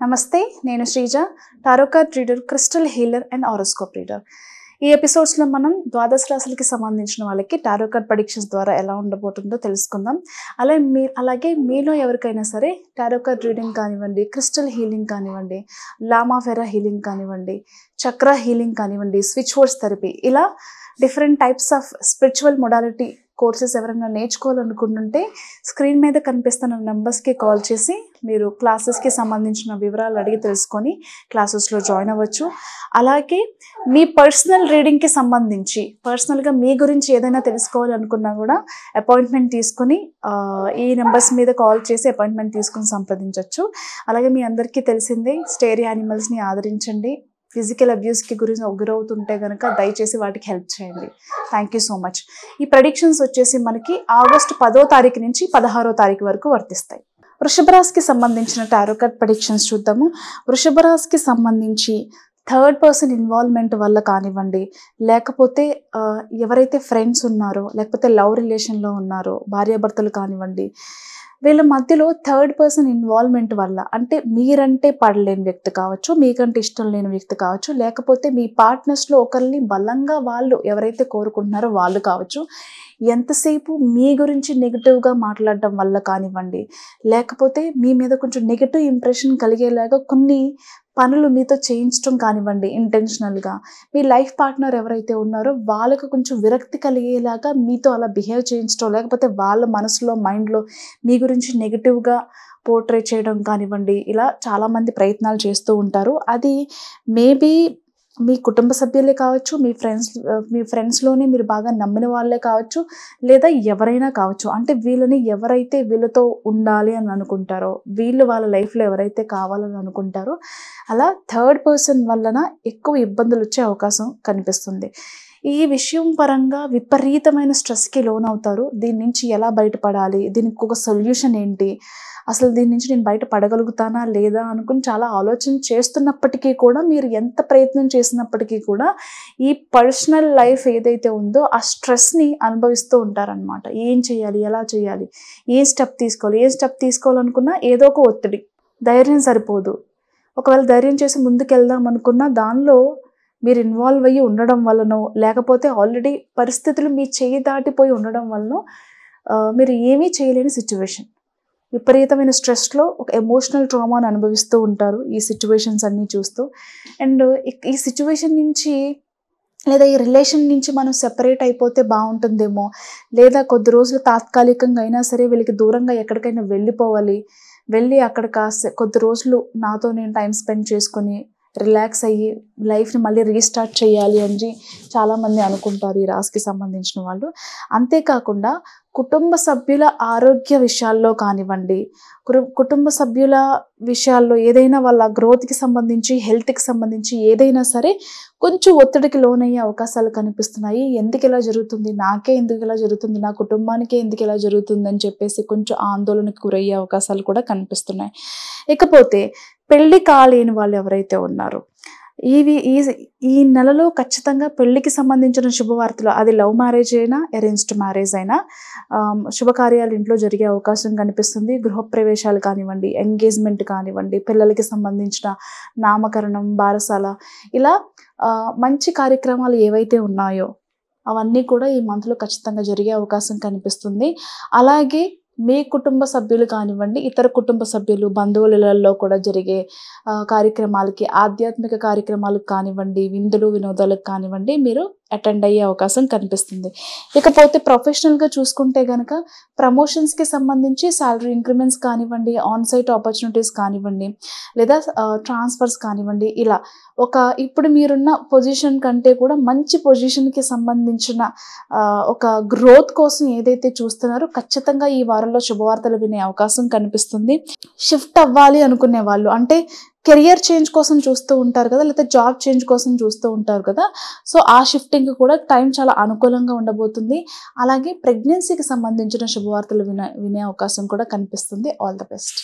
నమస్తే, నేను Sreeja, tarot card reader, crystal healer and horoscope reader. ఈ ఎపిసోడ్స్లో మనం ద్వాదశ రాశులకి సంబంధించిన వాళ్ళకి టారో కార్డ్ ప్రెడిక్షన్స్ ద్వారా ఎలా ఉండబోతుందో తెలుసుకుందాం. అలాగే మీలో ఎవరికైనా సరే టారో కార్డ్ రీడింగ్ కానివ్వండి, క్రిస్టల్ హీలింగ్ కానివ్వండి, లామా ఫెరా హీలింగ్ కానివ్వండి, చక్ర హీలింగ్ కానివ్వండి, స్విచ్ వర్డ్స్ థెరపీ, ఇలా different types of spiritual modality courses ఎవరైనా నేర్చుకోవాలనుకుంటుంటే స్క్రీన్ మీద కనిపిస్తున్న నెంబర్స్కి కాల్ చేసి మీరు క్లాసెస్కి సంబంధించిన వివరాలు అడిగి తెలుసుకొని క్లాసెస్లో జాయిన్ అవ్వచ్చు. అలాగే మీ పర్సనల్ రీడింగ్కి సంబంధించి పర్సనల్గా మీ గురించి ఏదైనా తెలుసుకోవాలనుకున్నా కూడా అపాయింట్మెంట్ తీసుకొని ఈ నెంబర్స్ మీద కాల్ చేసి అపాయింట్మెంట్ తీసుకొని సంప్రదించవచ్చు. అలాగే మీ అందరికీ తెలిసిందే, స్టేరీ యానిమల్స్ని ఆదరించండి. ఫిజికల్ అబ్యూస్కి గురవుతుంటే కనుక దయచేసి వాటికి హెల్ప్ చేయండి. Thank you so much. ఈ ప్రెడిక్షన్స్ వచ్చేసి మనకి ఆగస్టు 10వ తారీఖు నుంచి 16వ తారీఖు వరకు వర్తిస్తాయి. వృషభ రాశికి సంబంధించిన టారో కార్డ్ ప్రెడిక్షన్స్ చూద్దాము. వృషభ రాశికి సంబంధించి థర్డ్ పర్సన్ ఇన్వాల్వ్మెంట్ వల్ల కానివ్వండి, లేకపోతే ఎవరైతే ఫ్రెండ్స్ ఉన్నారో, లేకపోతే లవ్ రిలేషన్లో ఉన్నారో, భార్యాభర్తలు కానివ్వండి, వీళ్ళ మధ్యలో థర్డ్ పర్సన్ ఇన్వాల్వ్మెంట్ వల్ల, అంటే మీరంటే పడలేని వ్యక్తి కావచ్చు, మీకంటే ఇష్టం లేని వ్యక్తి కావచ్చు, లేకపోతే మీ పార్ట్నర్స్లో ఒకరిని బలంగా వాళ్ళు ఎవరైతే కోరుకుంటున్నారో వాళ్ళు కావచ్చు, ఎంతసేపు మీ గురించి నెగిటివ్గా మాట్లాడడం వల్ల కానివ్వండి, లేకపోతే మీ మీద కొంచెం నెగిటివ్ ఇంప్రెషన్ కలిగేలాగా కొన్ని పనులు మీతో చేయించడం కానివ్వండి, ఇంటెన్షనల్గా మీ లైఫ్ పార్ట్నర్ ఎవరైతే ఉన్నారో వాళ్ళకు కొంచెం విరక్తి కలిగేలాగా మీతో అలా బిహేవ్ చేయించడం, లేకపోతే వాళ్ళ మనసులో మైండ్లో మీ గురించి నెగిటివ్గా పోర్ట్రే చేయడం కానివ్వండి, ఇలా చాలామంది ప్రయత్నాలు చేస్తూ ఉంటారు. అది మేబీ మీ కుటుంబ సభ్యులే కావచ్చు, మీ ఫ్రెండ్స్లోనే మీరు బాగా నమ్మిన వాళ్ళే కావచ్చు, లేదా ఎవరైనా కావచ్చు. అంటే వీళ్ళని ఎవరైతే వీళ్ళతో ఉండాలి అని అనుకుంటారో, వీళ్ళు వాళ్ళ లైఫ్లో ఎవరైతే కావాలని అనుకుంటారో, అలా థర్డ్ పర్సన్ వలన ఎక్కువ ఇబ్బందులు వచ్చే అవకాశం కనిపిస్తుంది. ఈ విషయం పరంగా విపరీతమైన స్ట్రెస్కి లోనవుతారు. దీని నుంచి ఎలా బయటపడాలి, దీనికి ఒక సొల్యూషన్ ఏంటి, అసలు దీని నుంచి నేను బయట పడగలుగుతానా లేదా అనుకుని చాలా ఆలోచన చేస్తున్నప్పటికీ కూడా, మీరు ఎంత ప్రయత్నం చేసినప్పటికీ కూడా ఈ పర్సనల్ లైఫ్ ఏదైతే ఉందో ఆ స్ట్రెస్ని అనుభవిస్తూ ఉంటారనమాట. ఏం చేయాలి, ఎలా చేయాలి, ఏ స్టెప్ తీసుకోవాలనుకున్నా ఏదో ఒక ఒత్తిడి, ధైర్యం సరిపోదు. ఒకవేళ ధైర్యం చేసి ముందుకెళ్దాం అనుకున్నా దానిలో మీరు ఇన్వాల్వ్ అయ్యి ఉండడం వల్లనో, లేకపోతే ఆల్రెడీ పరిస్థితులు మీ చేయి దాటిపోయి ఉండడం వల్లనో మీరు ఏమీ చేయలేని సిచ్యువేషన్, విపరీతమైన స్ట్రెస్లో ఒక ఎమోషనల్ ట్రామాను అనుభవిస్తూ ఉంటారు ఈ సిచ్యువేషన్స్ అన్నీ చూస్తూ. అండ్ ఈ సిచ్యువేషన్ నుంచి లేదా ఈ రిలేషన్ నుంచి మనం సెపరేట్ అయిపోతే బాగుంటుందేమో, లేదా కొద్ది రోజులు తాత్కాలికంగా అయినా సరే వీళ్ళకి దూరంగా ఎక్కడికైనా వెళ్ళి అక్కడ కొద్ది రోజులు నాతో నేను టైం స్పెండ్ చేసుకొని రిలాక్స్ అయ్యి లైఫ్ని మళ్ళీ రీస్టార్ట్ చేయాలి అని చాలామంది అనుకుంటారు ఈ రాశికి సంబంధించిన వాళ్ళు. అంతేకాకుండా కుటుంబ సభ్యుల ఆరోగ్య విషయాల్లో కానివ్వండి, కుటుంబ సభ్యుల విషయాల్లో ఏదైనా వాళ్ళ గ్రోత్కి సంబంధించి, హెల్త్కి సంబంధించి ఏదైనా సరే కొంచెం ఒత్తిడికి లోనయ్యే అవకాశాలు కనిపిస్తున్నాయి. ఎందుకు ఇలా జరుగుతుంది, నాకే ఎందుకు ఇలా జరుగుతుంది, నా కుటుంబానికే ఎందుకు ఇలా జరుగుతుంది అని చెప్పేసి కొంచెం ఆందోళనకు గురయ్యే అవకాశాలు కూడా కనిపిస్తున్నాయి. ఇకపోతే పెళ్లి కాలేని వాళ్ళు ఎవరైతే ఉన్నారో, ఈ నెలలో ఖచ్చితంగా పెళ్లికి సంబంధించిన శుభవార్తలు, అది లవ్ మ్యారేజ్ అయినా అరేంజ్డ్ మ్యారేజ్ అయినా శుభకార్యాలు ఇంట్లో జరిగే అవకాశం కనిపిస్తుంది. గృహప్రవేశాలు కానివ్వండి, ఎంగేజ్మెంట్ కానివ్వండి, పిల్లలకి సంబంధించిన నామకరణం, బారసాల, ఇలా మంచి కార్యక్రమాలు ఏవైతే ఉన్నాయో అవన్నీ కూడా ఈ మంత్లో ఖచ్చితంగా జరిగే అవకాశం కనిపిస్తుంది. అలాగే మీ కుటుంబ సభ్యులు కానివ్వండి, ఇతర కుటుంబ సభ్యులు, బంధువులలో కూడా జరిగే కార్యక్రమాలకి, ఆధ్యాత్మిక కార్యక్రమాలకు కానివ్వండి, విందులు వినోదాలకు కానివ్వండి, మీరు అటెండ్ అయ్యే అవకాశం కనిపిస్తుంది. ఇకపోతే ప్రొఫెషనల్గా చూసుకుంటే కనుక ప్రమోషన్స్కి సంబంధించి శాలరీ ఇంక్రిమెంట్స్ కానివ్వండి, ఆన్సైట్ ఆపర్చునిటీస్ కానివ్వండి, లేదా ట్రాన్స్ఫర్స్ కానివ్వండి, ఇలా ఇప్పుడు మీరున్న పొజిషన్ కంటే కూడా మంచి పొజిషన్కి సంబంధించిన ఒక గ్రోత్ కోసం ఏదైతే చూస్తున్నారో ఖచ్చితంగా ఈ వారంలో శుభవార్తలు వినే అవకాశం కనిపిస్తుంది. షిఫ్ట్ అవ్వాలి అనుకునే వాళ్ళు, అంటే కెరియర్ చేంజ్ కోసం చూస్తూ ఉంటారు కదా, లేకపోతే జాబ్ చేంజ్ కోసం చూస్తూ ఉంటారు కదా, సో ఆ షిఫ్టింగ్ కూడా టైం చాలా అనుకూలంగా ఉండబోతుంది. అలాగే ప్రెగ్నెన్సీకి సంబంధించిన శుభవార్తలు వినే అవకాశం కూడా కనిపిస్తుంది. All the best.